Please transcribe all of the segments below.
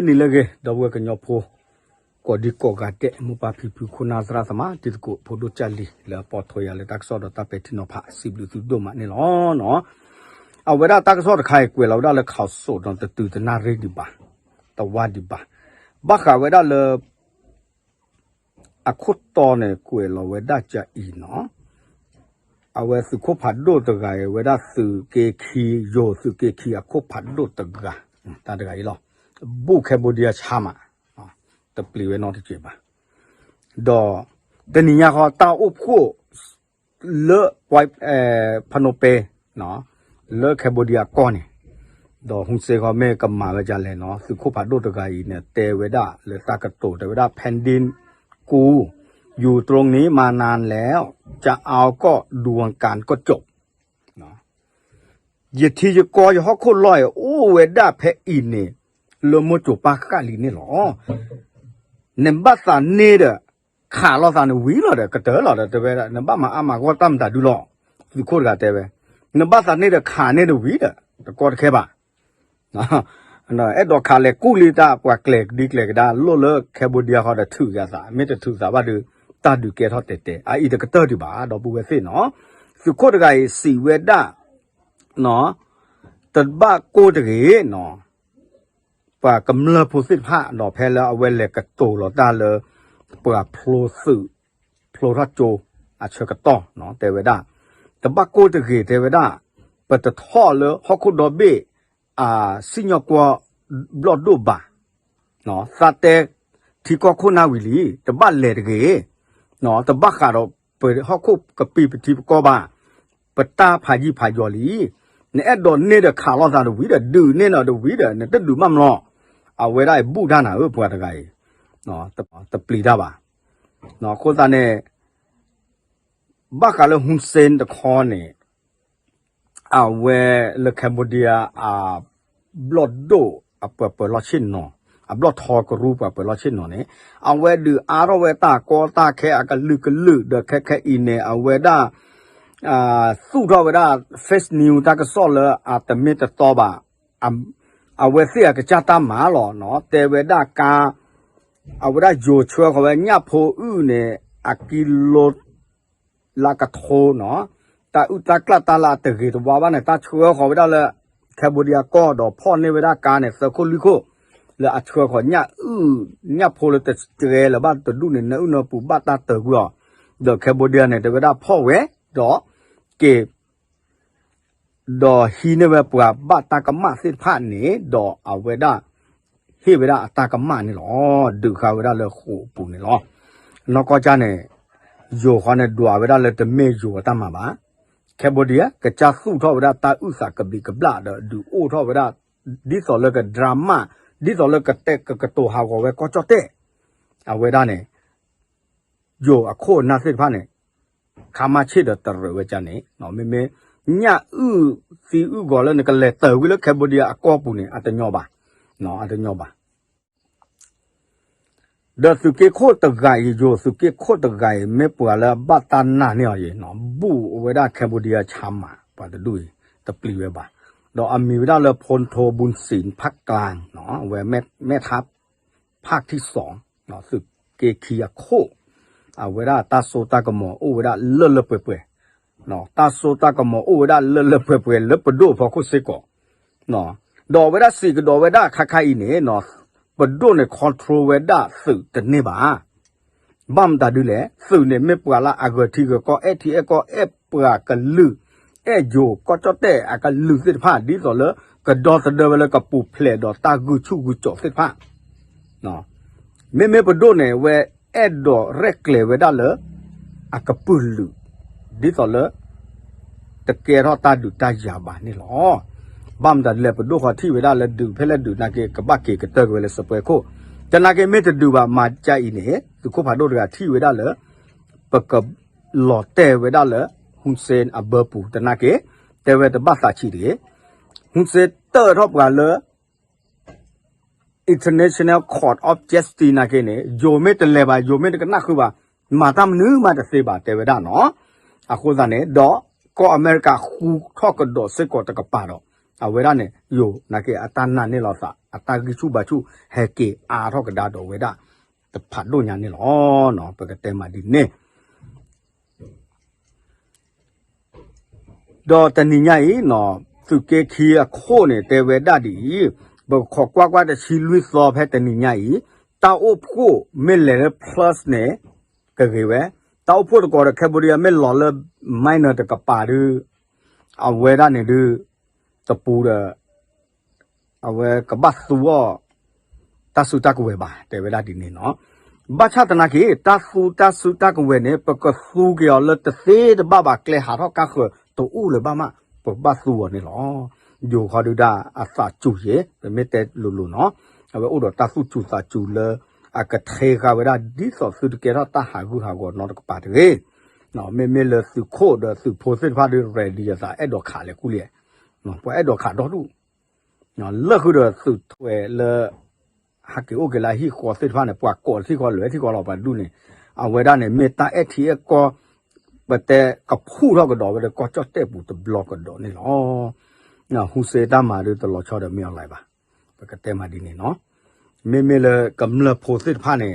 nilage dawe kenyopo ko di ko gate mu pa pipu khuna sra sama ti ko photo chali la potho ya le takso do ta pe thino pha siblu tu do ma ni lo no awera takso de khai kwe la da le khaw so don te tu na re di ba ta wa di ba ba kha we da le akhut to ne kwe lo we da cha i no awe su ko pha do to ga ye we da su ke khi yo su ke khi a ko pha do to ga ta de ga i lo bu Cambodia chama the play not to ba do the niya ho ta up ko le wipe panope no le Cambodia ko ni do hun se ko me ka ma ba ja le no su ko pha do to ga yi ne te we da le ta ka to te we da pending กูอยู่ตรงนี้มานานแล้วจะเอาก็ดวงการก็จบเนาะยที่จะกออยู่ฮอกโคลอยโอ้เวดาเพอินนี่ลมจุปากะลีนี่หรอเนมบัสาเนเดขาลอสานวีลอเดกะเตอลอเดเตเวเนมบะมาอามาก็ตัมตาดูลอสุโคดกะเตเวเนมบัสาเนเดขาเนเดวีเดตะกอดแค่บะเนาะနော်အဲ့တော့ခါလေကုလီတာကွာကလေဒီကလေကဒါလောလကမ်ဘောဒီယာဟောတဲ့ထူရစားမေတ္တထူစားဘာဒူတာဒူကဲထော့တဲ့တဲ့အာဤတကတော်ဒီပါတော့ပူပဲစိနော်စုခိုတကရဲ့စီဝဲတာနော်တဘကိုတကေနော်ပါကမ္လဖို့စစ်ဖာနော်ဖဲလာအဝဲလေကတိုလောတာလေပါဖလိုစုဖလိုရချိုအချကတော်နော်တေဝဒတဘကိုတကေတေဝဒပတထောလေဟခုဒဘေสิญญกว่าบลอดดูบ่าเนาะซาเตที่ก็คุณนาวิลีตะบัดเลตะเกเนาะตะบักคาดอเปิดฮอกคุกะปีปฏิก็บ่าปตาพายีพายอลีเนอดอเนเดคาลอซาดวีเดดูเนเนาะดวีเดเนตะดูมัมเนาะอเวได้บุดานาปัวตะไกเนาะตะปลีดาบ่าเนาะโคซาเนบักคาลฮุนเซนตะคอเนwhere the Cambodia blood do a purple lochin no a blood hawk group up a lochin on it and where do Araweta Kota Ke a look the Keke in a weda Sudaweda first new Takasola at the Metatoba a wethia Chata Malo no te weda ka a weda Jo Chua Yapo Une a kilo lakato no ta utakla tala te ge to baba ne ta chua kho da le Cambodia ko do pho ne weda ka ne sa ko li ko le a chua kho nya pho le te ge le ba to du ne na u no pu ba ta te gu do Cambodia ne te weda pho we do ke do hi ne we pu ba ta ka ma sit pha ne do a weda hi weda ta ka ma ne lo du kha weda le kho pu ne lo no ko cha ne yo kho ne do weda le te me yo ta ma ba Cambodia ကကြဆုထောဝဒတာဥစာကပိကပလာဒူအိုထောဝဒဒီဆိုလကဒရာမာဒီဆိုလကတက်ကကတိုဟာကိုဝဲကောချတဲ့ အဝဲဒါနဲ့ယိုအခုနာစစ်ဖာနဲ့ခါမချစ်တဲ့တရဝဲချနေနော်မေမေညဥစီဥကောလည်းကလည်းတော်ဝီလကမ်ဘောဒီယာအကောပူနေအတညောပါနော်အတညောပါဒါစုကေခိုတဂိုင်ယိုစုကေခိုတဂိုင်မေပွာလာဘတ်တနာနေရနော်ဘူဝဲဒါကမ်ဘောဒီယာချမ်းမှာပါတူတပလီဝဲပါတော့အမီဝဒါလဖွန်ထိုบุญศิลป์ภาคกลางနော်ဝဲแม่ทัพภาคที่2နော်စုကေခီယခိုအဝဲဒါတဆိုတကမောဝဲဒါလလပွဲပွဲနော်တဆိုတကမောဝဲဒါလလပွဲပွဲလပဒိုဖခုစေကောနော်တော့ဝဲဒါစီကတော့ဝဲဒါခခိုင်နေနော်ပဒိုနဲ့ control ဝဲဒါစုတနေပါဘမ်တာဒူလေစုနေမေပွာလာအဂတိကောအတီအကောအပွာကလူအဲဂျိုကောချတဲ့အကလူစစ်ဖာဒီဆိုလကဒေါ်တဒဝလကပူဖလေတော့တာဂူချုဂူချောစစ်ဖာနော်မေပဒိုနဲ့ဝဲအဲ့တော့ရက်လေဝဲဒါလအကပူလူဒီဆိုလတကယ်တော့တာဒူတာရပါနေလောဘမ်ဒါလေပဒိုခတိဝဲဒါလဒူဖဲလက်ဒူနာကေကပတ်ကေကတက်ဝဲလစပွဲကိုတနာကေမေတဒူပါမာကြိုက်နေသူခုဖာဒိုတကတိဝဲဒါလပကလော်တဲဝဲဒါလฮุนเซนอเบอร์ปูตนาเกเตเวตบัสาชีเดฮุนเซเตอร์ทบกาเล International Court of Justice นาเกเนโยเมตเลบาโยเมตกนะคือว่ามาตามนึมาตะเซบาเตเวดาเนาะอะโคซาเนดอก็อเมริกาคูทอกดอเซกอตะกะปาดออะเวดาเนโยนาเกอะตานาเนลอซา အတာကိစုပါချုဟဲကေအာထောကဒါတော့ဝေဒတဖတ်လို့ညာနေလောနော်ပကတဲမှာဒီနေတော့တနိညာဤနော်သူကေခီခိုးနေတေဝေဒဒီဘခေါ်ကွာတဲ့ချီလွိစောဖက်တနိညာဤတောက်ဖို့မဲလေ plus နေကကေဝဲတောက်ဖို့တော့ကဘရီယာမဲလော်လမိုင်းနတကပါရအဝဲရနေဒတပူရအဝဲကဘတ်သူဝတဆုတကဝဲပါတေဝေဒဒီနေနော်ဘာချတနာကေတဆုတကဝဲနေပကဆူကျော်လတသေးတဘဘကလေဟာတော့ကခတူဦးလေဘာမပဘဆူဝနေလောယိုခါဒူဒါအစာကျူရဲ့မေတဲလူနော်အဝဲဥတော်တဆုကျူစာကျူလေအကထေခဝဲဒါဒီဆောစုတကေရတာဟာဂူဟာကောနော်တကပါတေနော်မေလစုခိုဒစုဖိုစစ်ဖာဒီရဒီယာစာအဲ့တော့ခါလေကူလေနော်ပွဲအဲ့တော့ခါတော့လူနော်လက်ခုတော့စုထွဲလေဟာကေအိုကလာဟီခေါ်စစ်ဖာနေပွားကောစီခေါ်လွယ်စီခေါ်တော့ပါလူနေအဝဲဒါနေမေတာအထီကောပတဲ့ကဖူတော့ကတော့ကောချတ်တဲ့ဘူးတဘလော့ကတော့နေလောနော်ဟူစေတာမာတို့တလော်ချော်တယ်မြောက်လိုက်ပါပကတဲ့မာဒီနေနော်မေလေကမ္လဖိုစစ်ဖာနေ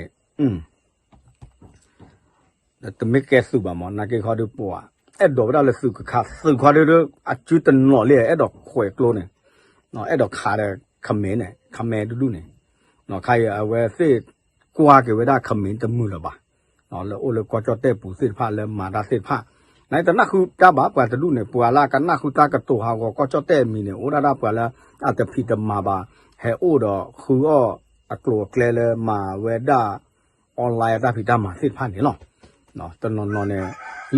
တမကဲစုပါမနာကေခေါ်တို့ပွားအဲ့တော့ဒါလည်းစုခါစုခေါ်တို့အချူတနော်လေအဲ့တော့ခွဲကလို့နေနော်အဲ့တော့ခါတဲ့ခမင်းနေခမဲတူနေနော်ခိုင်အဝဲစစ်ကွာကေဝဒခမင်းတမှုလပါနော်လောအိုလကောချတဲ့ပူစစ်ဖာလဲမာဒါစစ်ဖာနိုင်တနခုတဘာပွားတလူနေပွာလာကနခုတကတူဟာကောချတဲ့မီနေဩဒါဒါပွာလာအတဖိတမာပါဟဲအိုတော့ခူအောအကလောကလဲလဲမာဝဲဒါအွန်လိုင်းတာဖိတမာစစ်ဖာနေလောနော်တနော်နေ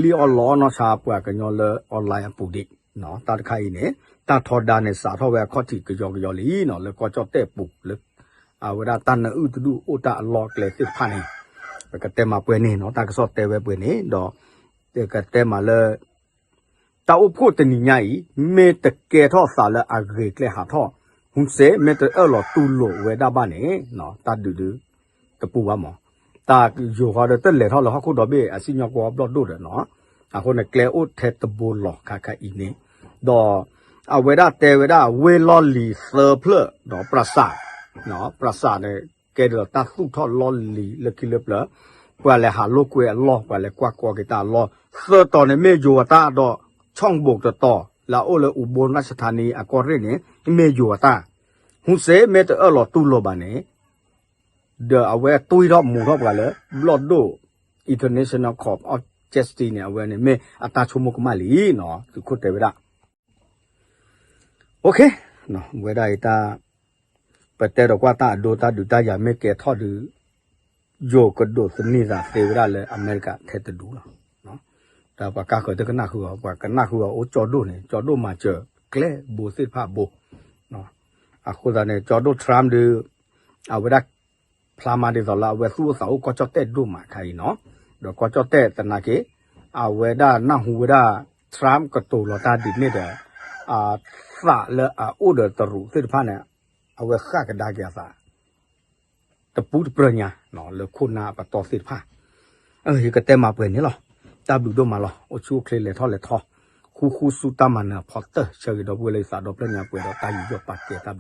လီအော်လောနော်စာပွားကညောလဲအွန်လိုင်းပူဒီနော်တာတခိုင်နေတာထော်ဒါနေစာထောဝဲခေါတိကြောလီနော်လဲကောချတဲ့ပူလဲအဝဒတန်ဥတူအိုတာအလောကလေစစ်ဖာနေပကတဲမှာပွဲနေနော်တာကစော့တဲဝဲပွဲနေတော့တေကတဲမှာလဲတောက်ဖို့တနိညာဤမေတကေထောစာလဲအဂရေကလေဟာထောဟုစေမေတအလောတူလို့ဝဲတာပါနေနော်တတူတူတပူပါမောတာယောဟာတဲ့လေထောလဟာခုတော့ဘေအစညကောဘလော့ဒိုတယ်နော်အခုနဲ့ကလေအိုထက်တဘူလောခခအီနေတော့အဝဲတာတဲဝဲတာဝဲလော်လီဆာဖလတော့ပရစာနော်ပရစာနဲ့ကဲတော့တဆုထောလော်လီလကိလပလာပွာလေဟာလိုကွေလောပွာလေကွာကွာကတာလောစောတော်နေမေဂျိုတာတော့ช่องบกต่อလာအိုလဥဘနစထာနီအကောရနေမေဂျိုတာဟုစေမေတအလောတူလောပါနေတဲ့အဝဲတူတော့မူတော့ပါလေဘလော့ဒို International Court of Justice နေအဝဲနေမေအတာချုံမကမလီနော်သူခုတယ်ဗျာโอเคနော်ဝဲဒါရတာပတဲတော့ကွာတာဒိုတာဒူတာရမေကေထော်ဒူယိုကဒိုစနီစာသေဝရလေအမေရိကထဲတဒူနော်ဒါပကာကတကနာခုပကနာခုအိုကျော်ဒိုနေကျော်ဒိုမှာကျကလဲဘူစစ်ဖာဘူနော်အခုဒါနေကျော်ဒိုထရမ်ဒူအဝဒဖလာမာဒီဇလာဝဲဆူဆာအိုကောချတဲ့ဒူမှာခိုင်နော်တော့ကောချတဲ့တနာကေအဝဲဒါနာဟူဝဒါထရမ်ကတိုလတာဒီနေတဲ့ဖာလေအိုဒတရူစစ်ဖာနေအဝဲခကဒါကြစာတပူတပညာနော်လေခုနာပတော်စစ်ဖာကတဲမှာပွဲနေလောတဘလူတော့မလောအချိုးကလေးလေထော်လေထော်ခူခူစူတမနာဖော်တချေတော့ပွဲလေစာတော့ပညာပွဲတော့တာယူရပတ်တဲ့တဘ